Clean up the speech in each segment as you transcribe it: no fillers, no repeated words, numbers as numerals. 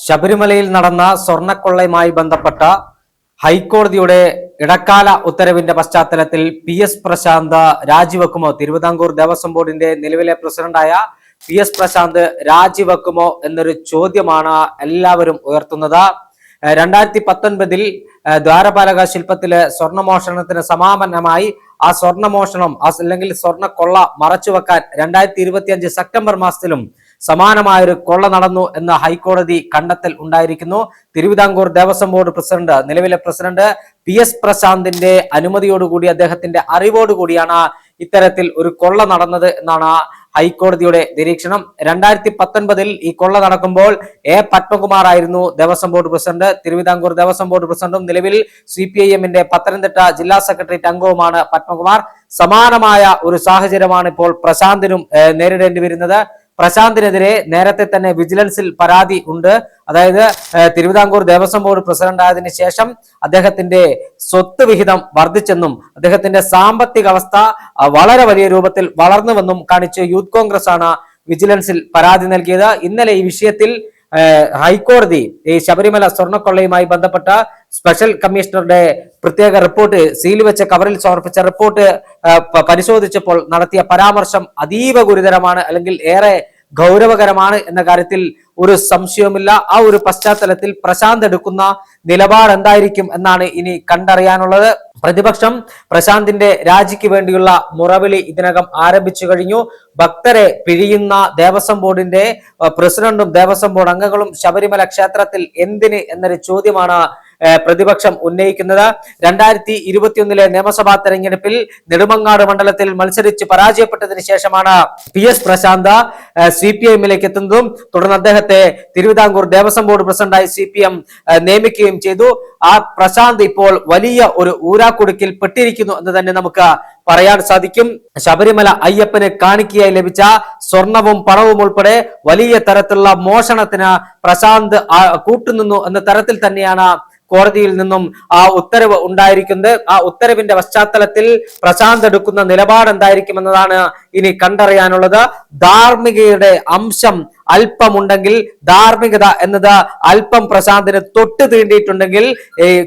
ശബരിമലയിൽ നടന്ന സ്വർണക്കൊള്ളയുമായി ബന്ധപ്പെട്ട ഹൈക്കോടതിയുടെ ഇടക്കാല ഉത്തരവിന്റെ പശ്ചാത്തലത്തിൽ PS പ്രശാന്ത് രാജിവെക്കുമോ? തിരുവിതാംകൂർ ദേവസ്വം ബോർഡിന്റെ നിലവിലെ പ്രസിഡന്റായ PS പ്രശാന്ത് രാജിവെക്കുമോ എന്നൊരു ചോദ്യമാണ് എല്ലാവരും ഉയർത്തുന്നത്. 2019 ദ്വാരപാലക ശില്പത്തിലെ സ്വർണ്ണമോഷണത്തിന് സമാപനമായി ആ സ്വർണ്ണമോഷണം അല്ലെങ്കിൽ സ്വർണ്ണക്കൊള്ള മറച്ചുവെക്കാൻ 2025 സെപ്റ്റംബർ മാസത്തിലും സമാനമായൊരു കൊള്ള നടന്നു എന്ന ഹൈക്കോടതി കണ്ടെത്തൽ ഉണ്ടായിരിക്കുന്നു. തിരുവിതാംകൂർ ദേവസ്വം ബോർഡ് പ്രസിഡന്റ്, നിലവിലെ പ്രസിഡന്റ് PS പ്രശാന്തിന്റെ അനുമതിയോടുകൂടി, അദ്ദേഹത്തിന്റെ അറിവോടുകൂടിയാണ് ഇത്തരത്തിൽ ഒരു കൊള്ള നടന്നത് എന്നാണ് ഹൈക്കോടതിയുടെ നിരീക്ഷണം. 2019 ഈ കൊള്ള നടക്കുമ്പോൾ പത്മകുമാർ ആയിരുന്നു Devaswom board president. Thiruvithamkoor Devaswom board പ്രസിഡന്റും നിലവിൽ CPIM-ന്റെ പത്തനംതിട്ട ജില്ലാ സെക്രട്ടേറിയറ്റ് അംഗവുമാണ് പത്മകുമാർ. സമാനമായ ഒരു സാഹചര്യമാണ് ഇപ്പോൾ പ്രശാന്തിനും നേരിടേണ്ടി വരുന്നത്. പ്രശാന്തിനെതിരെ നേരത്തെ തന്നെ വിജിലൻസിൽ പരാതി ഉണ്ട്. അതായത് തിരുവിതാംകൂർ ദേവസ്വം ബോർഡ് പ്രസിഡന്റ് ആയതിനു ശേഷം അദ്ദേഹത്തിന്റെ സ്വത്ത് വിഹിതം വർദ്ധിച്ചെന്നും അദ്ദേഹത്തിന്റെ സാമ്പത്തിക അവസ്ഥ വളരെ വലിയ രൂപത്തിൽ വളർന്നുവെന്നും കാണിച്ച് യൂത്ത് കോൺഗ്രസ് ആണ് വിജിലൻസിൽ പരാതി നൽകിയത്. ഇന്നലെ ഈ വിഷയത്തിൽ ഹൈക്കോടതി ഈ ശബരിമല സ്വർണ്ണക്കൊള്ളയുമായി ബന്ധപ്പെട്ട സ്പെഷ്യൽ കമ്മീഷണറുടെ പ്രത്യേക റിപ്പോർട്ട്, സീൽ വെച്ച കവറിൽ സമർപ്പിച്ച റിപ്പോർട്ട് പരിശോധിച്ചപ്പോൾ നടത്തിയ പരാമർശം അതീവ ഗുരുതരമാണ്, അല്ലെങ്കിൽ ഏറെ ഗൗരവകരമാണ് എന്ന കാര്യത്തിൽ ഒരു സംശയവുമില്ല. ആ ഒരു പശ്ചാത്തലത്തിൽ പ്രശാന്ത് എടുക്കുന്ന നിലപാട് എന്തായിരിക്കും എന്നാണ് ഇനി കണ്ടറിയാനുള്ളത്. പ്രതിപക്ഷം പ്രശാന്തിന്റെ രാജിക്ക് വേണ്ടിയുള്ള മുറവിളി ഇതിനകം ആരംഭിച്ചു കഴിഞ്ഞു. ഭക്തരെ പിഴിയുന്ന ദേവസ്വം ബോർഡിന്റെ പ്രസിഡന്റും ദേവസ്വം ബോർഡ് അംഗങ്ങളും ശബരിമല ക്ഷേത്രത്തിൽ എന്തിന് എന്നൊരു ചോദ്യമാണ് പ്രതിപക്ഷം ഉന്നയിക്കുന്നത്. 2021 നിയമസഭാ തെരഞ്ഞെടുപ്പിൽ നെടുമങ്ങാട് മണ്ഡലത്തിൽ മത്സരിച്ച് പരാജയപ്പെട്ടതിന് ശേഷമാണ് PS പ്രശാന്ത് CPIM-ലേക്ക് എത്തുന്നതും തുടർന്ന് അദ്ദേഹത്തെ തിരുവിതാംകൂർ ദേവസ്വം ബോർഡ് പ്രസിഡന്റായി CPM നിയമിക്കുകയും ചെയ്തു. ആ പ്രശാന്ത് ഇപ്പോൾ വലിയ ഒരു ഊരാക്കുടുക്കിൽ പെട്ടിരിക്കുന്നു എന്ന് തന്നെ നമുക്ക് പറയാൻ സാധിക്കും. ശബരിമല അയ്യപ്പന് കാണിക്കയായി ലഭിച്ച സ്വർണവും പണവും ഉൾപ്പെടെ വലിയ തരത്തിലുള്ള മോഷണത്തിന് പ്രശാന്ത് കൂട്ടുനിന്നു എന്ന തരത്തിൽ തന്നെയാണ് കോടതിയിൽ നിന്നും ആ ഉത്തരവ് ഉണ്ടായിരിക്കുന്നത്. ആ ഉത്തരവിന്റെ പശ്ചാത്തലത്തിൽ പ്രശാന്ത് എടുക്കുന്ന നിലപാട് എന്തായിരിക്കും എന്നതാണ് ഇനി കണ്ടറിയാനുള്ളത്. ധാർമ്മികയുടെ അംശം അല്പമുണ്ടെങ്കിൽ, ധാർമ്മികത എന്നത് അല്പം പ്രശാന്തിന് തൊട്ട് തീണ്ടിയിട്ടുണ്ടെങ്കിൽ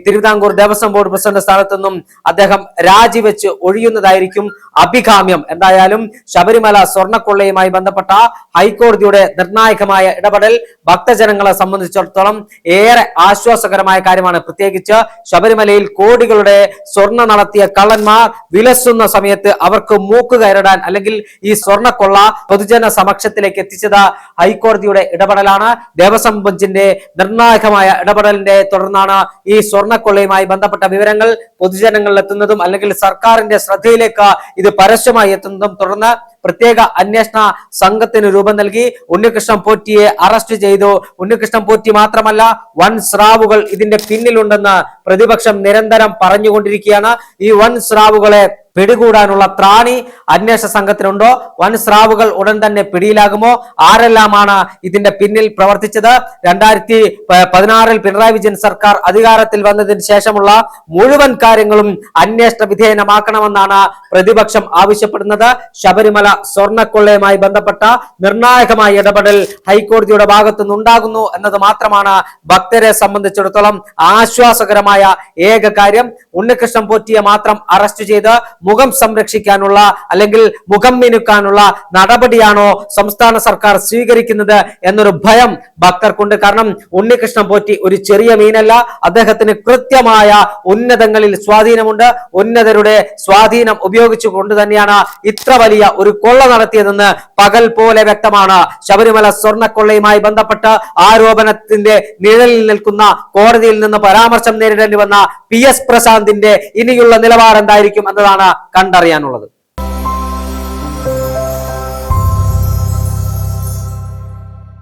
തിരുവിതാംകൂർ ദേവസ്വം ബോർഡ് പ്രസിഡന്റ് സ്ഥാനത്തു നിന്നും അദ്ദേഹം രാജിവെച്ച് ഒഴിയുന്നതായിരിക്കും അഭികാമ്യം. എന്തായാലും ശബരിമല സ്വർണ്ണക്കൊള്ളയുമായി ബന്ധപ്പെട്ട ഹൈക്കോടതിയുടെ നിർണായകമായ ഇടപെടൽ ഭക്തജനങ്ങളെ സംബന്ധിച്ചിടത്തോളം ഏറെ ആശ്വാസകരമായ കാര്യമാണ്. പ്രത്യേകിച്ച് ശബരിമലയിൽ കോടികളുടെ സ്വർണ്ണ നടത്തിയ കള്ളന്മാർ വിലസുന്ന സമയത്ത് അവർക്ക് മൂക്ക് കയറിടാൻ, അല്ലെങ്കിൽ ഈ സ്വർണ്ണക്കൊള്ള പൊതുജന സമക്ഷത്തിലേക്ക് എത്തിച്ചത് ഹൈക്കോടതിയുടെ ഇടപെടലാണ്. ദേവസ്വം ബെഞ്ചിന്റെ നിർണായകമായ ഇടപെടലിന്റെ തുടർന്നാണ് ഈ സ്വർണ്ണക്കൊള്ളയുമായി ബന്ധപ്പെട്ട വിവരങ്ങൾ പൊതുജനങ്ങളിൽ എത്തുന്നതും അല്ലെങ്കിൽ സർക്കാരിന്റെ ശ്രദ്ധയിലേക്ക് ഇത് പരസ്യമായി എത്തുന്നതും. തുടർന്ന് പ്രത്യേക അന്വേഷണ സംഘത്തിന് രൂപം നൽകി ഉണ്ണികൃഷ്ണൻ പോറ്റിയെ അറസ്റ്റ് ചെയ്തു. ഉണ്ണികൃഷ്ണൻ പോറ്റി മാത്രമല്ല, വൻ സ്രാവുകൾ ഇതിന്റെ പിന്നിലുണ്ടെന്ന് പ്രതിപക്ഷം നിരന്തരം പറഞ്ഞുകൊണ്ടിരിക്കുകയാണ്. ഈ വൻ സ്രാവുകളെ പിടികൂടാനുള്ള ത്രാണി അന്വേഷണ സംഘത്തിനുണ്ടോ? വൻ സ്രാവുകൾ ഉടൻ തന്നെ പിടിയിലാകുമോ? ആരെല്ലാമാണ് ഇതിന്റെ പിന്നിൽ പ്രവർത്തിച്ചത്? 2016 പിണറായി വിജയൻ സർക്കാർ അധികാരത്തിൽ വന്നതിന് ശേഷമുള്ള മുഴുവൻ കാര്യങ്ങളും അന്വേഷണ വിധേയമാക്കണമെന്നാണ് പ്രതിപക്ഷം ആവശ്യപ്പെടുന്നത്. ശബരിമല സ്വർണ്ണക്കൊള്ളയുമായി ബന്ധപ്പെട്ട നിർണായകമായ ഇടപെടൽ ഹൈക്കോടതിയുടെ ഭാഗത്തുനിന്ന് ഉണ്ടാകുന്നു എന്നത് മാത്രമാണ് ഭക്തരെ സംബന്ധിച്ചിടത്തോളം ആശ്വാസകരമായ ഏക കാര്യം. ഉണ്ണികൃഷ്ണൻ പോറ്റിയെ മാത്രം അറസ്റ്റ് ചെയ്ത് മുഖം സംരക്ഷിക്കാനുള്ള അല്ലെങ്കിൽ മുഖം മിനുക്കാനുള്ള നടപടിയാണോ സംസ്ഥാന സർക്കാർ സ്വീകരിക്കുന്നത് എന്നൊരു ഭയം ഭക്തർക്കുണ്ട്. കാരണം ഉണ്ണികൃഷ്ണൻ പോറ്റി ഒരു ചെറിയ മീനല്ല. അദ്ദേഹത്തിന് കൃത്യമായ ഉന്നതങ്ങളിൽ സ്വാധീനമുണ്ട്. ഉന്നതരുടെ സ്വാധീനം ഉപയോഗിച്ചുകൊണ്ട് തന്നെയാണ് ഇത്ര വലിയ ഒരു കൊള്ള നടത്തിയതെന്ന് പകൽ പോലെ വ്യക്തമാണ്. ശബരിമല സ്വർണ്ണക്കൊള്ളയുമായി ബന്ധപ്പെട്ട് ആരോപണത്തിന്റെ നിഴലിൽ നിൽക്കുന്ന, കോടതിയിൽ നിന്ന് പരാമർശം നേരിടേണ്ടി വന്ന PS പ്രശാന്തിന്റെ ഇനിയുള്ള നിലപാട് എന്തായിരിക്കും എന്നതാണ് കണ്ടറിയാനുള്ളത്.